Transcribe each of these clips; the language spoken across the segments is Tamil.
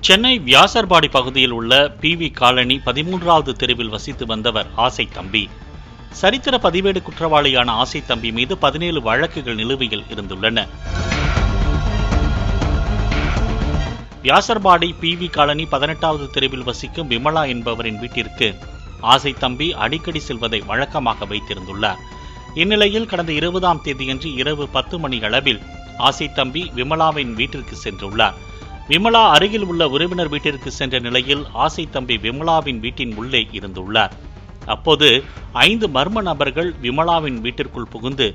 சென்னை வியாசர்பாடி பகுதியில் உள்ள PV காலனி 13வது தெருவில் வசித்து வந்தவர் ஆசை தம்பி. சரித்திர பதிவேடு குற்றவாளியான ஆசை தம்பி மீது 17 வழக்குகள் நிலுவையில் இருந்துள்ளன. வியாசர்பாடி PV காலனி 18வது தெருவில் வசிக்கும் விமலா என்பவரின் வீட்டிற்கு ஆசை தம்பி அடிக்கடி செல்வதை வழக்கமாக வைத்திருந்துள்ளார். இந்நிலையில் கடந்த 20ஆம் தேதியன்று இரவு 10 மணி அளவில் ஆசை தம்பி விமலாவின் வீட்டிற்கு சென்றுள்ளார். விமலா அருகில் உள்ள உறவினர் வீட்டிற்கு சென்ற நிலையில் ஆசை தம்பி விமலாவின் வீட்டின் உள்ளே இருந்துள்ளார். அப்போது 5 மர்ம நபர்கள் விமலாவின் வீட்டிற்குள் புகுந்து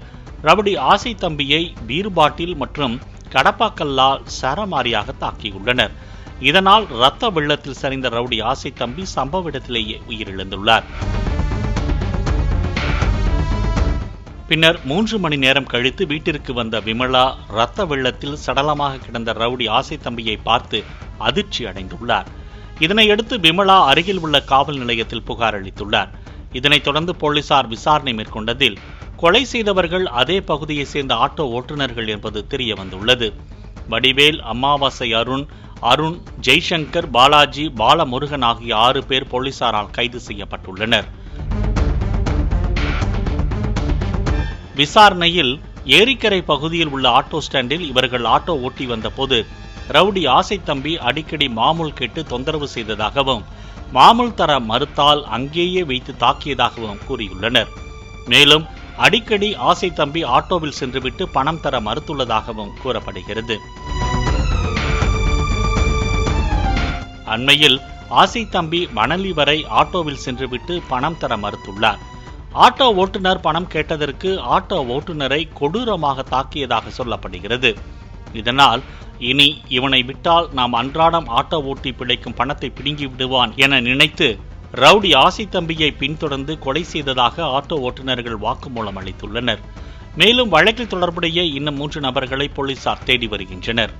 ரவுடி ஆசை தம்பியை பீர் பாட்டில் மற்றும் கடப்பாக்கல்லால் சரமாரியாக தாக்கியுள்ளனர். இதனால் இரத்த வெள்ளத்தில் சரிந்த ரவுடி ஆசை தம்பி சம்பவ இடத்திலேயே உயிரிழந்துள்ளார். பின்னர் 3 மணி நேரம் கழித்து வீட்டிற்கு வந்த விமலா இரத்த வெள்ளத்தில் சடலமாக கிடந்த ரவுடி ஆசை தம்பியை பார்த்து அதிர்ச்சி அடைந்துள்ளார். இதனையடுத்து விமலா அருகில் உள்ள காவல் நிலையத்தில் புகார் அளித்துள்ளார். இதனைத் தொடர்ந்து போலீசார் விசாரணை மேற்கொண்டதில் கொலை செய்தவர்கள் அதே பகுதியை சேர்ந்த ஆட்டோ ஓட்டுநர்கள் என்பது தெரிய வந்துள்ளது. வடிவேல், அமாவாசை அருண், ஜெய்சங்கர், பாலாஜி, பாலமுருகன் ஆகிய 6 பேர் போலீசாரால் கைது செய்யப்பட்டுள்ளனர். விசாரணையில் ஏரிக்கரை பகுதியில் உள்ள ஆட்டோ ஸ்டாண்டில் இவர்கள் ஆட்டோ ஓட்டி வந்தபோது ரவுடி ஆசை தம்பி அடிக்கடி மாமூல் கேட்டு தொந்தரவு செய்ததாகவும் மாமூல் தர மறுத்தால் அங்கேயே வைத்து தாக்கியதாகவும் கூறியுள்ளனர். மேலும் அடிக்கடி ஆசை தம்பி ஆட்டோவில் சென்றுவிட்டு பணம் தர மறுத்துள்ளதாகவும் கூறப்படுகிறது. அண்மையில் ஆசை தம்பி மணலி வரை ஆட்டோவில் சென்றுவிட்டு பணம் தர மறுத்துள்ளார். ஆட்டோ ஓட்டுநர் பணம் கேட்டதற்கு ஆட்டோ ஓட்டுநரை கொடூரமாக தாக்கியதாக சொல்லப்படுகிறது. இதனால் இனி இவனை விட்டால் நாம் அன்றாடம் ஆட்டோ ஓட்டி பிழைக்கும் பணத்தை பிடுங்கி விடுவான் என நினைத்து ரவுடி ஆசை தம்பியை பின்தொடர்ந்து கொலை செய்ததாக ஆட்டோ ஓட்டுநர்கள் வாக்குமூலம் அளித்துள்ளனர். மேலும் வழக்கில் தொடர்புடைய இன்னும் 3 நபர்களை போலீசார் தேடி வருகின்றனர்.